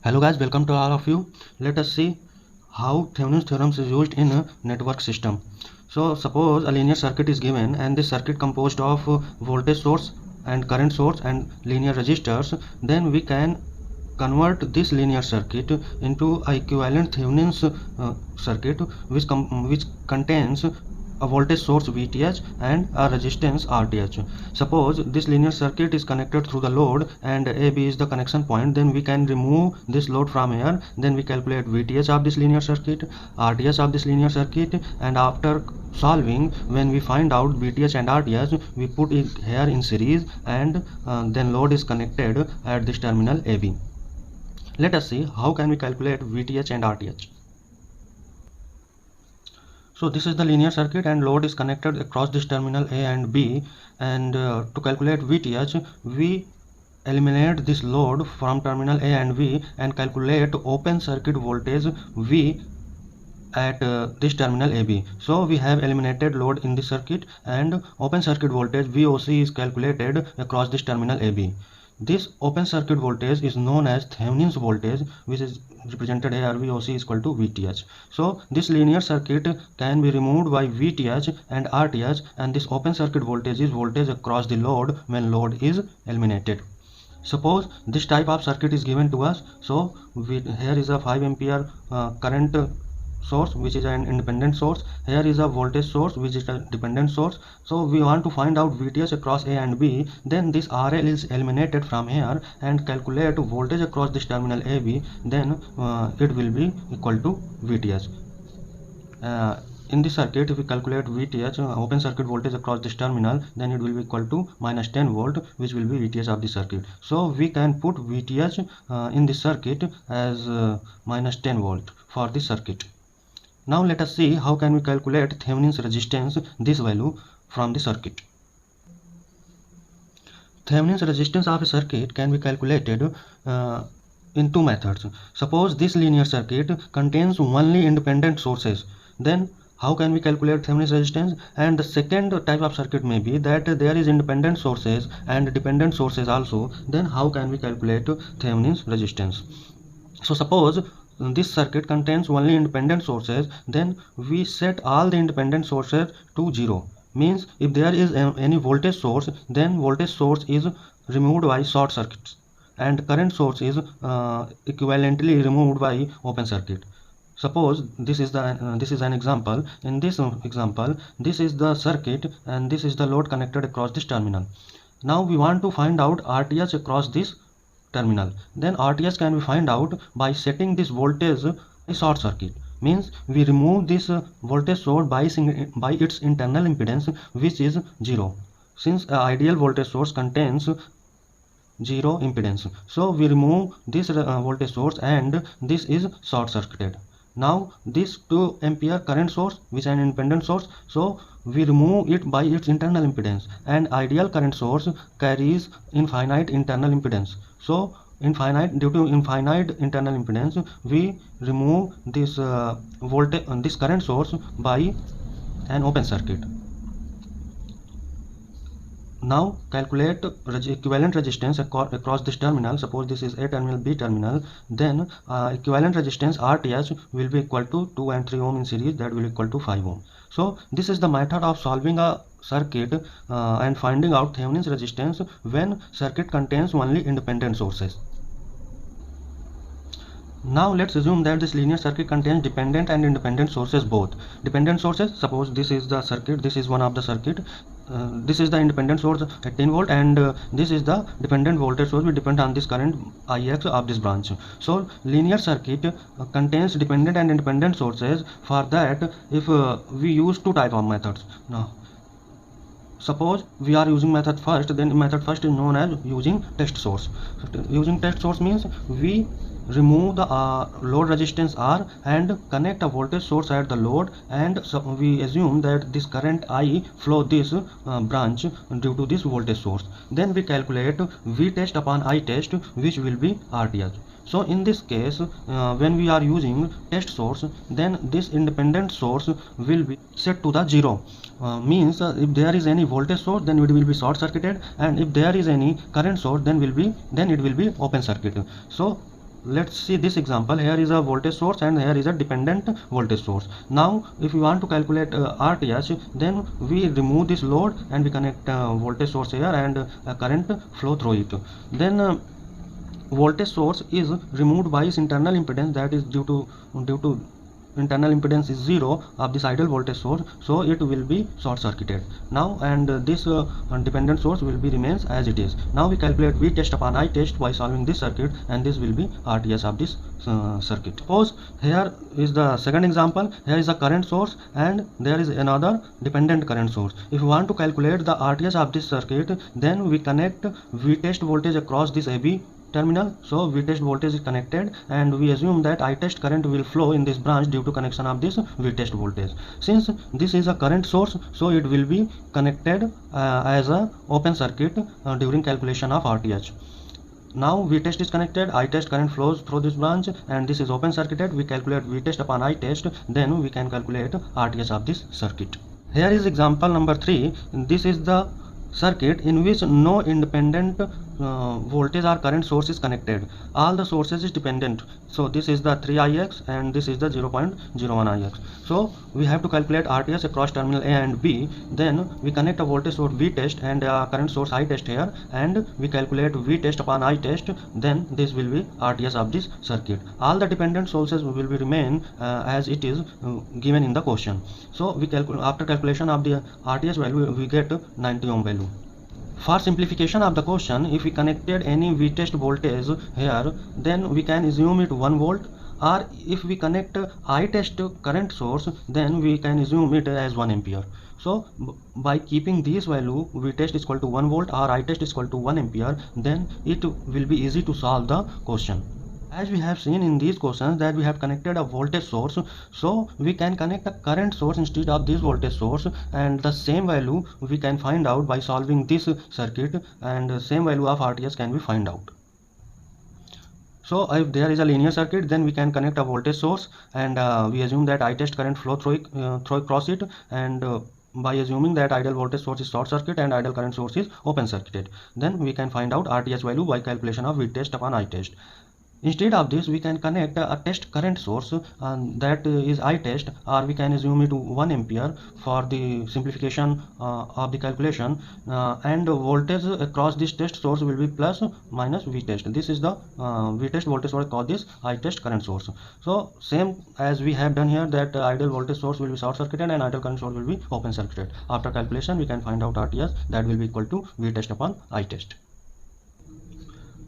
Hello guys, welcome to all of you. Let us see how Thevenin's theorem is used in a network system. So suppose a linear circuit is given and this circuit composed of voltage source and current source and linear resistors, then we can convert this linear circuit into a equivalent Thevenin's circuit which contains a voltage source VTH and a resistance RTH. Suppose this linear circuit is connected through the load and AB is the connection point, then we can remove this load from here, then we calculate VTH of this linear circuit, RTH of this linear circuit, and after solving, when we find out VTH and RTH, we put it here in series and then load is connected at this terminal AB. Let us see how can we calculate VTH and RTH. So this is the linear circuit and load is connected across this terminal A and B, and to calculate VTH we eliminate this load from terminal A and B and calculate open circuit voltage V at this terminal AB. So we have eliminated load in this circuit and open circuit voltage VOC is calculated across this terminal AB. This open circuit voltage is known as Thevenin's voltage, which is represented here VOC is equal to VTH. So this linear circuit can be removed by VTH and RTH, and this open circuit voltage is voltage across the load when load is eliminated. Suppose this type of circuit is given to us. So here is a 5 ampere current source which is an independent source, here is a voltage source which is a dependent source. So we want to find out VTH across A and B, then this RL is eliminated from here and calculate voltage across this terminal AB, then it will be equal to VTH. In this circuit, if we calculate VTH, open circuit voltage across this terminal, then it will be equal to minus 10 volt, which will be VTH of the circuit. So we can put VTH in this circuit as minus 10 volt for this circuit. Now let us see how can we calculate Thevenin's resistance, this value from the circuit. Thevenin's resistance of a circuit can be calculated in two methods. Suppose this linear circuit contains only independent sources, then how can we calculate Thevenin's resistance? And the second type of circuit may be that there is independent sources and dependent sources also, then how can we calculate Thevenin's resistance? So suppose this circuit contains only independent sources, then we set all the independent sources to 0. Means if there is any voltage source, then voltage source is removed by short circuits and current source is equivalently removed by open circuit. Suppose this is an example. In this example, this is the circuit and this is the load connected across this terminal. Now we want to find out RTH across this terminal. Then RTH can be find out by setting this voltage a short circuit. Means we remove this voltage source by its internal impedance, which is 0, since ideal voltage source contains 0 impedance. So we remove this voltage source and this is short circuited. Now this 2 ampere current source, which is an independent source, so we remove it by its internal impedance, and ideal current source carries infinite internal impedance. So due to infinite internal impedance, we remove this voltage this current source by an open circuit. Now calculate equivalent resistance across this terminal. Suppose this is A terminal, B terminal, then equivalent resistance RTH will be equal to 2 and 3 ohm in series, that will equal to 5 ohm. So this is the method of solving a circuit and finding out Thevenin's resistance when circuit contains only independent sources. Now let's assume that this linear circuit contains dependent and independent sources both. Dependent sources, suppose this is the circuit, this is one of the circuit, this is the independent source at 10 volt and this is the dependent voltage source which depend on this current Ix of this branch. So linear circuit contains dependent and independent sources. For that, if we use two type of methods. Now suppose we are using method first, then method first is known as using test source. So using test source means we remove the load resistance R and connect a voltage source at the load, and so we assume that this current I flow this branch due to this voltage source. Then we calculate V test upon I test, which will be RTH. So in this case, when we are using test source, then this independent source will be set to the 0. Means if there is any voltage source, then it will be short circuited, and if there is any current source, then it will be open circuit. So let's see this example. Here is a voltage source and here is a dependent voltage source. Now if we want to calculate RTH, then we remove this load and we connect voltage source here and current flow through it. Then voltage source is removed by its internal impedance, that is due to internal impedance is 0 of this ideal voltage source, so it will be short circuited now, and this dependent source will be remains as it is. Now we calculate V test upon I test by solving this circuit, and this will be RTS of this circuit. Suppose here is the second example. Here is a current source and there is another dependent current source. If we want to calculate the RTS of this circuit, then we connect V test voltage across this AB terminal. So V test voltage is connected and we assume that I test current will flow in this branch due to connection of this V test voltage. Since this is a current source, so it will be connected as a open circuit during calculation of RTH. Now V test is connected, I test current flows through this branch, and this is open circuited. We calculate V test upon I test, then we can calculate RTH of this circuit. Here is example number 3. This is the circuit in which no independent voltage or current source is connected. All the sources is dependent. So this is the 3ix and this is the 0.01ix. So we have to calculate RTS across terminal A and B. Then we connect a voltage source V test and a current source I test here, and we calculate V test upon I test. Then this will be RTS of this circuit. All the dependent sources will be remain as it is given in the question. So we after calculation of the RTS value, we get 90 ohm value. For simplification of the question, if we connected any V test voltage here, then we can assume it 1 volt, or if we connect I test current source, then we can assume it as 1 ampere. So by keeping this value, V test is equal to 1 volt or I test is equal to 1 ampere, then it will be easy to solve the question. As we have seen in these questions that we have connected a voltage source, so we can connect a current source instead of this voltage source, and the same value we can find out by solving this circuit, and the same value of RTS can be find out. So if there is a linear circuit, then we can connect a voltage source, and we assume that I test current flow through across it, and by assuming that ideal voltage source is short circuit and ideal current source is open circuited, then we can find out RTS value by calculation of V test upon I test. Instead of this, we can connect a test current source, that is I test, or we can assume it to 1 ampere for the simplification of the calculation, and voltage across this test source will be plus minus V test. This is the V test voltage source called this I test current source. So same as we have done here, that ideal voltage source will be short circuited and ideal current source will be open circuited. After calculation, we can find out RTS, that will be equal to V test upon I test.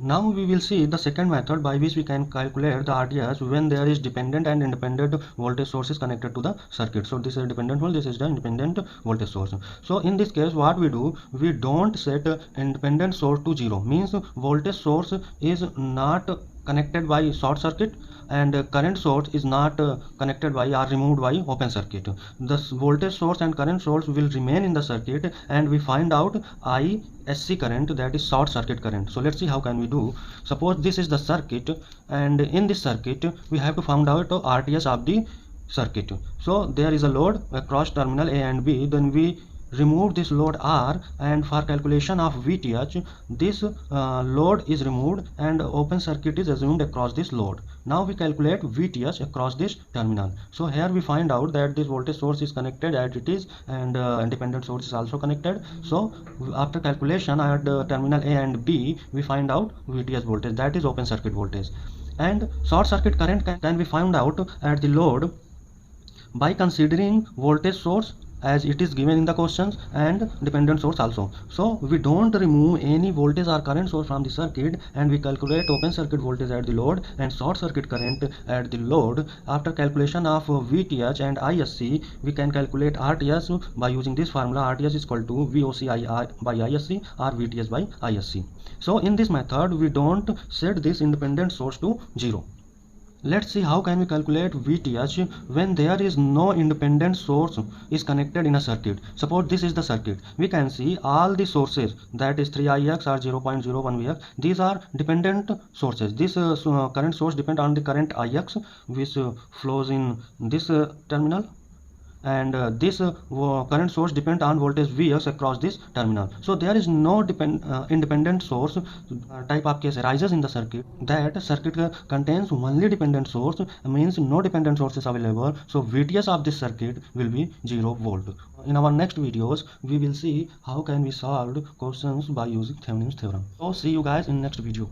Now we will see the second method by which we can calculate the RTS when there is dependent and independent voltage sources connected to the circuit. So this is a dependent voltage, this is the independent voltage source. So in this case, what we do, we don't set independent source to 0, means voltage source is not connected by short circuit and current source is not connected by or removed by open circuit. The voltage source and current source will remain in the circuit, and we find out ISC current, that is short circuit current. So let's see how can we do. Suppose this is the circuit, and in this circuit we have to find out RTS of the circuit. So there is a load across terminal A and B, then we remove this load R, and for calculation of VTH, this load is removed and open circuit is assumed across this load. Now we calculate VTH across this terminal. So here we find out that this voltage source is connected as it is, and independent source is also connected. So after calculation at terminal A and B, we find out VTH voltage, that is open circuit voltage. And short circuit current can be found out at the load by considering voltage source as it is given in the questions and dependent source also. So we don't remove any voltage or current source from the circuit, and we calculate open circuit voltage at the load and short circuit current at the load. After calculation of VTH and ISC, we can calculate RTS by using this formula. RTS is equal to VOC by ISC or VTH by ISC. So in this method, we don't set this independent source to 0. Let's see how can we calculate VTH when there is no independent source is connected in a circuit. Suppose this is the circuit. We can see all the sources, that is 3ix or 0.01Vx. These are dependent sources. This current source depends on the current Ix, which flows in this terminal, and this current source depends on voltage Vx across this terminal. So there is no independent source. Type of case arises in the circuit that circuit contains only dependent source, means no dependent source is available. So VTS of this circuit will be 0 volt. In our next videos, we will see how can we solve questions by using Thevenin's theorem. So see you guys in next video.